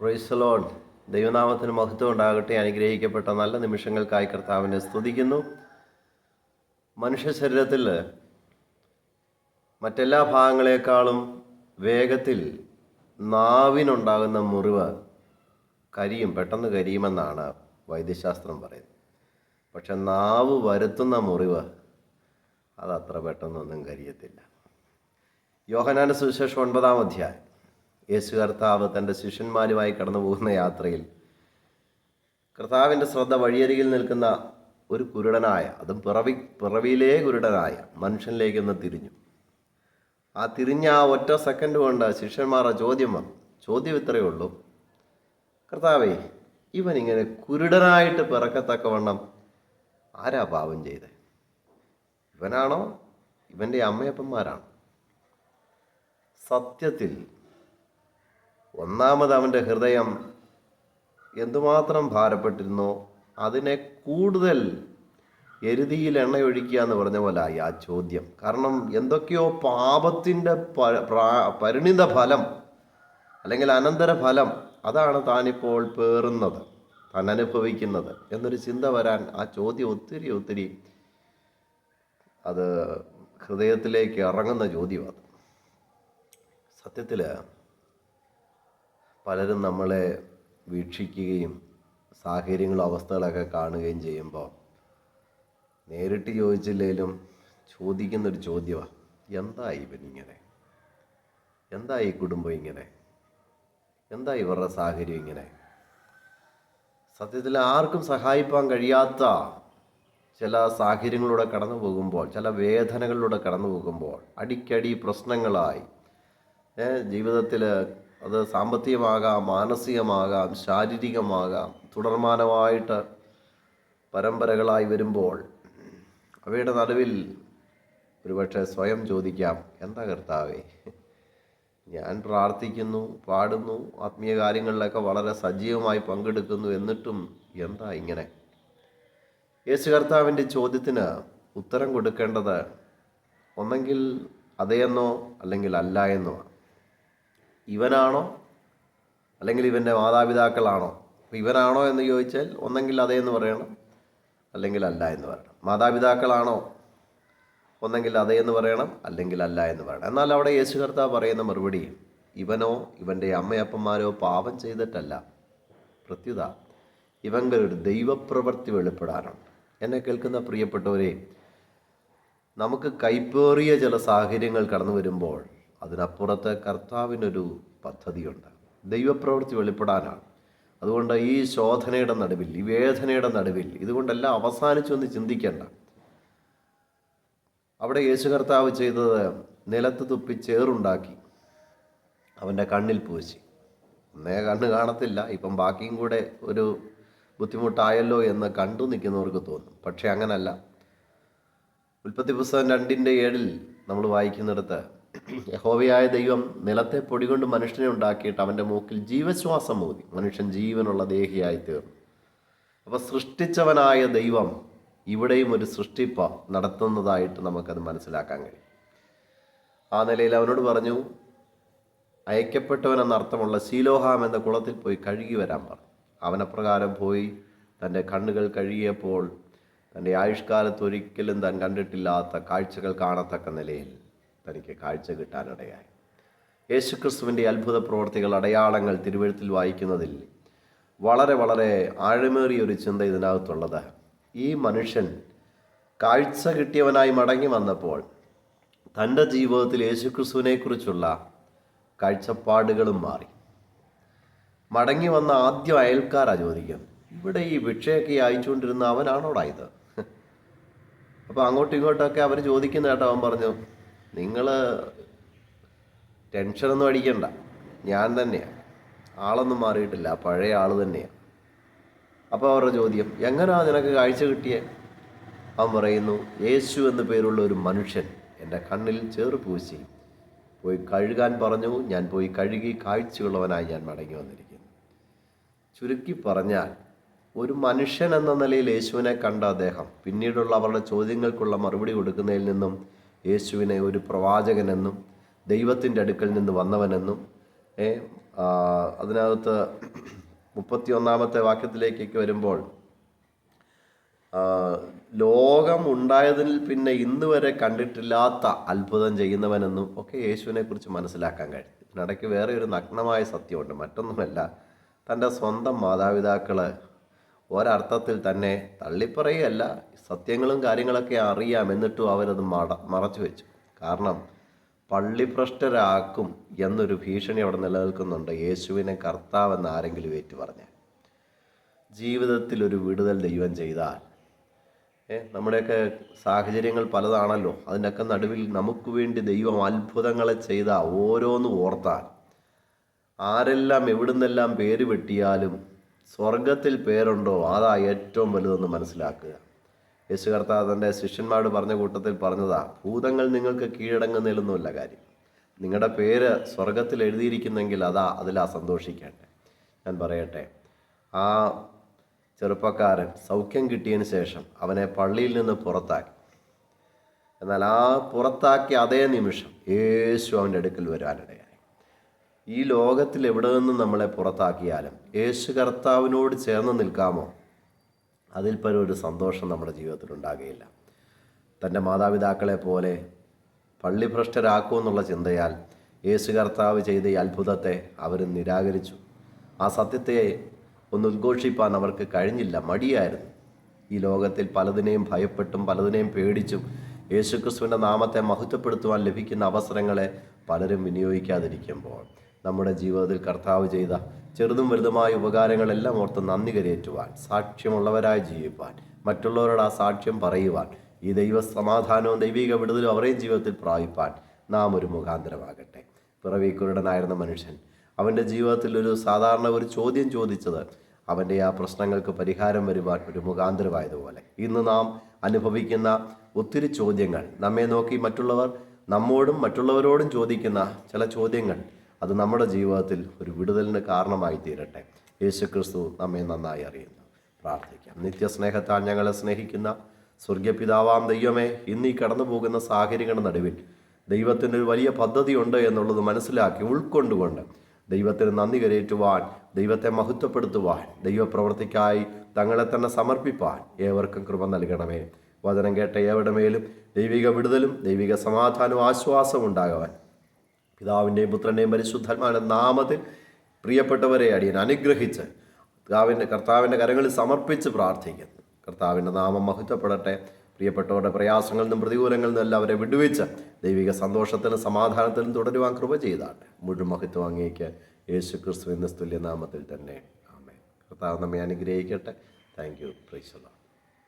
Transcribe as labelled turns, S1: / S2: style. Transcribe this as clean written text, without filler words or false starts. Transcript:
S1: Praise the Lord. ദൈവനാമത്തിന് മഹത്വം ഉണ്ടാകട്ടെ. അനുഗ്രഹിക്കപ്പെട്ട നല്ല നിമിഷങ്ങൾക്കായി കർത്താവിനെ സ്തുതിക്കുന്നു. മനുഷ്യ ശരീരത്തിൽ മറ്റെല്ലാ ഭാഗങ്ങളെക്കാളും വേഗത്തിൽ നാവിനുണ്ടാകുന്ന മുറിവ് പെട്ടെന്ന് കരിയുമെന്നാണ് വൈദ്യശാസ്ത്രം പറയുന്നത്. പക്ഷെ നാവ് വരുത്തുന്ന മുറിവ് അതത്ര പെട്ടെന്നൊന്നും കരിയത്തില്ല. യോഹന്നാന്റെ സുവിശേഷം 9-ാം അധ്യായം. യേശു കർത്താവ് തൻ്റെ ശിഷ്യന്മാരുമായി കടന്നു പോകുന്ന യാത്രയിൽ കർത്താവിൻ്റെ ശ്രദ്ധ വഴിയരികിൽ നിൽക്കുന്ന ഒരു കുരുടനായ, അതും പിറവിയിലേ കുരുടനായ മനുഷ്യനിലേക്കൊന്ന് തിരിഞ്ഞു. ആ തിരിഞ്ഞ ഒറ്റ സെക്കൻഡ് കൊണ്ട് ശിഷ്യന്മാരുടെ ചോദ്യം ഇത്രയേ ഉള്ളൂ: കർത്താവേ, ഇവൻ ഇങ്ങനെ കുരുടനായിട്ട് പിറക്കത്തക്കവണ്ണം ആരാ പാപം ചെയ്തേ? ഇവനാണോ ഇവൻ്റെ അമ്മയപ്പന്മാരാണോ? സത്യത്തിൽ ഒന്നാമത് അവൻ്റെ ഹൃദയം എന്തുമാത്രം ഭാരപ്പെട്ടിരുന്നോ അതിനെ കൂടുതൽ എരുതിയിൽ എണ്ണയൊഴിക്കുക എന്ന് പറഞ്ഞ പോലെ ആയി ആ ചോദ്യം. കാരണം എന്തൊക്കെയോ പാപത്തിൻ്റെ പരിണിത ഫലം അല്ലെങ്കിൽ അനന്തര ഫലം അതാണ് താനിപ്പോൾ പേറുന്നത്, താൻ അനുഭവിക്കുന്നത് എന്നൊരു ചിന്ത വരാൻ ആ ചോദ്യം ഒത്തിരി അത് ഹൃദയത്തിലേക്ക് ഇറങ്ങുന്ന ചോദ്യമാണ്. സത്യത്തിൽ പലരും നമ്മളെ വീക്ഷിക്കുകയും സാഹചര്യങ്ങളും അവസ്ഥകളൊക്കെ കാണുകയും ചെയ്യുമ്പോൾ നേരിട്ട് ചോദിച്ചില്ലെങ്കിലും ചോദിക്കുന്നൊരു ചോദ്യമാണ്: എന്തായി ഇവനിങ്ങനെ? എന്താ ഈ കുടുംബം ഇങ്ങനെ? എന്താ ഇവരുടെ സാഹചര്യം ഇങ്ങനെ? സത്യത്തിൽ ആർക്കും സഹായിപ്പാൻ കഴിയാത്ത ചില സാഹചര്യങ്ങളിലൂടെ കടന്നു പോകുമ്പോൾ, ചില വേദനകളിലൂടെ കടന്നു പോകുമ്പോൾ, അടിക്കടി പ്രശ്നങ്ങളായി ജീവിതത്തിൽ അത് സാമ്പത്തികമാകാം, മാനസികമാകാം, ശാരീരികമാകാം, തുടർമാനമായിട്ട് പരമ്പരകളായി വരുമ്പോൾ അവയുടെ നടുവിൽ ഒരുപക്ഷെ സ്വയം ചോദിക്കാം: എന്താ കർത്താവേ, ഞാൻ പ്രാർത്ഥിക്കുന്നു, പാടുന്നു, ആത്മീയ കാര്യങ്ങളിലൊക്കെ വളരെ സജീവമായി പങ്കെടുക്കുന്നു, എന്നിട്ടും എന്താ ഇങ്ങനെ? യേശു കർത്താവിൻ്റെ ചോദ്യത്തിന് ഉത്തരം കൊടുക്കേണ്ടത് ഒന്നെങ്കിൽ അതേയെന്നോ അല്ലെങ്കിൽ അല്ല എന്നോ. ഇവനാണോ അല്ലെങ്കിൽ ഇവൻ്റെ മാതാപിതാക്കളാണോ? ഇവനാണോ എന്ന് ചോദിച്ചാൽ ഒന്നെങ്കിൽ അതേന്ന് പറയണം, അല്ലെങ്കിൽ അല്ല എന്ന് പറയണം. മാതാപിതാക്കളാണോ? ഒന്നെങ്കിൽ അതേന്ന് പറയണം, അല്ലെങ്കിൽ അല്ല എന്ന് പറയണം. എന്നാൽ അവിടെ യേശു കർത്താവ് പറയുന്ന മറുപടി: ഇവനോ ഇവൻ്റെ അമ്മയപ്പന്മാരോ പാപം ചെയ്തിട്ടല്ല, പ്രത്യുത ഇവൻ്റെ ഒരു ദൈവപ്രവൃത്തി വെളിപ്പെടാനാണ്. എന്നെ കേൾക്കുന്ന പ്രിയപ്പെട്ടവരെ, നമുക്ക് കൈപ്പേറിയ ചില സാഹചര്യങ്ങൾ കടന്നു വരുമ്പോൾ അതിനപ്പുറത്ത് കർത്താവിനൊരു പദ്ധതിയുണ്ട്, ദൈവപ്രവൃത്തി വെളിപ്പെടാനാണ്. അതുകൊണ്ട് ഈ ശോധനയുടെ നടുവിൽ, ഈ വേദനയുടെ നടുവിൽ ഇതുകൊണ്ടെല്ലാം അവസാനിച്ചു എന്ന് ചിന്തിക്കേണ്ട. അവിടെ യേശു കർത്താവ് ചെയ്തത് നിലത്ത് തുപ്പി ചേറുണ്ടാക്കി അവൻ്റെ കണ്ണിൽ പൂശി. കണ്ണ് കാണത്തില്ല, ഇപ്പം ബാക്കിയും കൂടെ ഒരു ബുദ്ധിമുട്ടായല്ലോ എന്ന് കണ്ടു നിൽക്കുന്നവർക്ക് തോന്നും. പക്ഷെ അങ്ങനല്ല. ഉൽപ്പത്തി പുസ്തകം 2:7 നമ്മൾ വായിക്കുന്നിടത്ത്, യഹോവയായ ദൈവം നിലത്തെ പൊടി കൊണ്ട് മനുഷ്യനെ ഉണ്ടാക്കിയിട്ട് അവൻ്റെ മൂക്കിൽ ജീവശ്വാസം ഊതി, മനുഷ്യൻ ജീവനുള്ള ദേഹിയായി തീർന്നു. അപ്പോൾ സൃഷ്ടിച്ചവനായ ദൈവം ഇവിടെയും ഒരു സൃഷ്ടിപ്പ് നടത്തുന്നതായിട്ട് നമുക്കത് മനസ്സിലാക്കാൻ കഴിയും. ആ നിലയിൽ അവനോട് പറഞ്ഞു, അയക്കപ്പെട്ടവൻ എന്നർത്ഥമുള്ള ശീലോഹാം എന്ന കുളത്തിൽ പോയി കഴുകി വരാൻ പറഞ്ഞു. അവനപ്രകാരം പോയി തൻ്റെ കണ്ണുകൾ കഴുകിയപ്പോൾ തൻ്റെ ആയുഷ്കാലത്ത് ഒരിക്കലും താൻ കണ്ടിട്ടില്ലാത്ത കാഴ്ചകൾ കാണത്തക്ക നിലയിൽ തനിക്ക് കാഴ്ച കിട്ടാനിടയായി. യേശുക്രിസ്തുവിൻ്റെ അത്ഭുത പ്രവർത്തികൾ, അടയാളങ്ങൾ തിരുവെഴുത്തിൽ വായിക്കുന്നതിൽ വളരെ ആഴമേറിയ ഒരു ചിന്ത ഇതിനകത്തുള്ളത്, ഈ മനുഷ്യൻ കാഴ്ച കിട്ടിയവനായി മടങ്ങി വന്നപ്പോൾ തൻ്റെ ജീവിതത്തിൽ യേശുക്രിസ്തുവിനെക്കുറിച്ചുള്ള കാഴ്ചപ്പാടുകളും മാറി. മടങ്ങി വന്ന ആദ്യം അയൽക്കാരാ ചോദിക്കും, ഇവിടെ ഈ ഭിക്ഷയൊക്കെ അയച്ചുകൊണ്ടിരുന്ന അവനാണോടാ ഇത്? അപ്പോൾ അങ്ങോട്ടും ഇങ്ങോട്ടൊക്കെ അവർ ചോദിക്കുന്ന കേട്ടോ അവൻ പറഞ്ഞു, നിങ്ങൾ ടെൻഷനൊന്നും അടിക്കണ്ട, ഞാൻ തന്നെയാണ്, ആളൊന്നും മാറിയിട്ടില്ല, പഴയ ആൾ തന്നെയാണ്. അപ്പോൾ അവരുടെ ചോദ്യം, എങ്ങനെയാ നിനക്ക് കാഴ്ച കിട്ടിയേ? അവൻ പറയുന്നു, യേശു എന്ന് പേരുള്ള ഒരു മനുഷ്യൻ എൻ്റെ കണ്ണിൽ ചേറ് പൂശി പോയി കഴുകാൻ പറഞ്ഞു, ഞാൻ പോയി കഴുകി കാഴ്ചയുള്ളവനായി ഞാൻ മടങ്ങി വന്നിരിക്കുന്നു. ചുരുക്കി പറഞ്ഞാൽ, ഒരു മനുഷ്യൻ എന്ന നിലയിൽ യേശുവിനെ കണ്ട അദ്ദേഹം പിന്നീടുള്ള അവരുടെ ചോദ്യങ്ങൾക്കുള്ള മറുപടി കൊടുക്കുന്നതിൽ നിന്നും യേശുവിനെ ഒരു പ്രവാചകനെന്നും ദൈവത്തിൻ്റെ അടുക്കൽ നിന്ന് വന്നവനെന്നും അതിനകത്ത് 31 വാക്യത്തിലേക്കൊക്കെ വരുമ്പോൾ ലോകം ഉണ്ടായതിൽ പിന്നെ ഇന്ന് വരെ കണ്ടിട്ടില്ലാത്ത അത്ഭുതം ചെയ്യുന്നവനെന്നും ഒക്കെ യേശുവിനെ കുറിച്ച് മനസ്സിലാക്കാൻ കഴിയും. ഇതിനിടയ്ക്ക് വേറെ ഒരു നഗ്നമായ സത്യമുണ്ട്. മറ്റൊന്നുമല്ല, തൻ്റെ സ്വന്തം മാതാപിതാക്കൾ ഒരർത്ഥത്തിൽ തന്നെ തള്ളിപ്പറയുകയല്ല, സത്യങ്ങളും കാര്യങ്ങളൊക്കെ അറിയാം, എന്നിട്ടും അവരത് മറച്ചു വെച്ചു. കാരണം പള്ളിഭ്രഷ്ടരാക്കും എന്നൊരു ഭീഷണി അവിടെ നിലനിൽക്കുന്നുണ്ട്. യേശുവിനെ കർത്താവെന്ന് ആരെങ്കിലും ഏറ്റു പറഞ്ഞാൽ, ജീവിതത്തിൽ ഒരു വിടുതൽ ദൈവം ചെയ്താൽ, നമ്മുടെയൊക്കെ സാഹചര്യങ്ങൾ പലതാണല്ലോ, അതിൻ്റെയൊക്കെ നടുവിൽ നമുക്ക് വേണ്ടി ദൈവം അത്ഭുതങ്ങളെ ചെയ്ത ഓരോന്നും ഓർത്താൽ, ആരെല്ലാം എവിടുന്നെല്ലാം പേര് വെട്ടിയാലും സ്വർഗത്തിൽ പേരുണ്ടോ അതാ ഏറ്റവും വലുതെന്ന് മനസ്സിലാക്കുക. യേശു കർത്താവ് തൻ്റെ ശിഷ്യന്മാരോട് പറഞ്ഞ കൂട്ടത്തിൽ പറഞ്ഞതാ, ഭൂതങ്ങൾ നിങ്ങൾക്ക് കീഴടങ്ങുന്നതിലൊന്നുമല്ല കാര്യം, നിങ്ങളുടെ പേര് സ്വർഗത്തിൽ എഴുതിയിരിക്കുന്നെങ്കിൽ അതിലാ സന്തോഷിക്കേണ്ടത്. ഞാൻ പറയട്ടെ, ആ ചെറുപ്പക്കാരൻ സൗഖ്യം കിട്ടിയതിന് ശേഷം അവനെ പള്ളിയിൽ നിന്ന് പുറത്താക്കി. എന്നാൽ ആ പുറത്താക്കിയ അതേ നിമിഷം യേശു അവൻ്റെ അടുക്കൽ വരാനിടയായി. ഈ ലോകത്തിൽ എവിടെ നിന്നും നമ്മളെ പുറത്താക്കിയാലും യേശു കർത്താവിനോട് ചേർന്ന് നിൽക്കാമോ, അതിൽ പരം ഒരു സന്തോഷം നമ്മുടെ ജീവിതത്തിൽ ഉണ്ടാകുകയില്ല. തൻ്റെ മാതാപിതാക്കളെ പോലെ പള്ളിഭ്രഷ്ടരാക്കുമെന്നുള്ള ചിന്തയാൽ യേശു കർത്താവ് ചെയ്ത ഈ അത്ഭുതത്തെ അവർ നിരാകരിച്ചു. ആ സത്യത്തെ ഒന്ന് ഉദ്ഘോഷിപ്പാൻ അവർക്ക് കഴിഞ്ഞില്ല, മടിയായിരുന്നു. ഈ ലോകത്തിൽ പലതിനെയും ഭയപ്പെട്ടും പലതിനെയും പേടിച്ചും യേശുക്രിസ്തുവിൻ്റെ നാമത്തെ മഹത്വപ്പെടുത്തുവാൻ ലഭിക്കുന്ന അവസരങ്ങളെ പലരും വിനിയോഗിക്കാതിരിക്കുമ്പോൾ, നമ്മുടെ ജീവിതത്തിൽ കർത്താവ് ചെയ്ത ചെറുതും വലുതുമായ ഉപകാരങ്ങളെല്ലാം ഓർത്ത് നന്ദി കരയേറ്റുവാൻ, സാക്ഷ്യമുള്ളവരായി ജീവിപ്പാൻ, മറ്റുള്ളവരോട് ആ സാക്ഷ്യം പറയുവാൻ, ഈ ദൈവ സമാധാനവും ദൈവിക വിടുതലും അവരുടെയും ജീവിതത്തിൽ പ്രാപിപ്പാൻ നാം ഒരു മുഖാന്തരമാകട്ടെ. പിറവി കുരുടനായിരുന്ന മനുഷ്യൻ അവൻ്റെ ജീവിതത്തിൽ ഒരു ചോദ്യം ചോദിച്ചത് അവൻ്റെ ആ പ്രശ്നങ്ങൾക്ക് പരിഹാരം വരുവാൻ ഒരു മുഖാന്തരമായതുപോലെ, ഇന്ന് നാം അനുഭവിക്കുന്ന ഒത്തിരി ചോദ്യങ്ങൾ, നമ്മെ നോക്കി മറ്റുള്ളവർ നമ്മോടും മറ്റുള്ളവരോടും ചോദിക്കുന്ന ചില ചോദ്യങ്ങൾ, അത് നമ്മുടെ ജീവിതത്തിൽ ഒരു വിടുതലിന് കാരണമായി തീരട്ടെ. യേശുക്രിസ്തു നമ്മെ നന്നായി അറിയുന്നു. പ്രാർത്ഥിക്കാം. നിത്യസ്നേഹത്താൽ ഞങ്ങളെ സ്നേഹിക്കുന്ന സ്വർഗപിതാവാം ദൈവമേ, ഇന്നീ കടന്നു പോകുന്ന സാഹചര്യങ്ങളുടെ നടുവിൽ ദൈവത്തിൻ്റെ ഒരു വലിയ പദ്ധതിയുണ്ട് എന്നുള്ളത് മനസ്സിലാക്കി ഉൾക്കൊണ്ടുകൊണ്ട് ദൈവത്തിന് നന്ദി കരയേറ്റുവാൻ, ദൈവത്തെ മഹത്വപ്പെടുത്തുവാൻ, ദൈവപ്രവൃത്തിക്കായി തങ്ങളെ തന്നെ സമർപ്പിപ്പാൻ ഏവർക്കും കൃപ നൽകണമേ. വചനം കേട്ട ഏവരുടെ മേലും ദൈവിക വിടുതലും ദൈവിക സമാധാനവും ആശ്വാസവും ഉണ്ടാകുവാൻ പിതാവിൻ്റെയും പുത്രൻ്റെയും പരിശുദ്ധാത്മാവിൻ്റെ നാമത്തിൽ പ്രിയപ്പെട്ടവരെ അടിയൻ അനുഗ്രഹിച്ച് കർത്താവിൻ്റെ കരങ്ങളിൽ സമർപ്പിച്ച് പ്രാർത്ഥിക്കുന്നു. കർത്താവിൻ്റെ നാമം മഹത്വപ്പെടട്ടെ. പ്രിയപ്പെട്ടവരുടെ പ്രയാസങ്ങളിൽ നിന്നും പ്രതികൂലങ്ങളിൽ നിന്നും എല്ലാവരെ വിടുവിച്ച് ദൈവിക സന്തോഷത്തിലും സമാധാനത്തിലും തുടരുവാൻ കൃപ ചെയ്താട്ടെ. മുഴുവൻ മഹത്വം അങ്ങേക്ക് യേശുക്രിസ്തുവിൻ്റെ തുല്യനാമത്തിൽ തന്നെ. ആമേൻ. കർത്താവ് നമ്മെ അനുഗ്രഹിക്കട്ടെ. Thank you. Praise the Lord.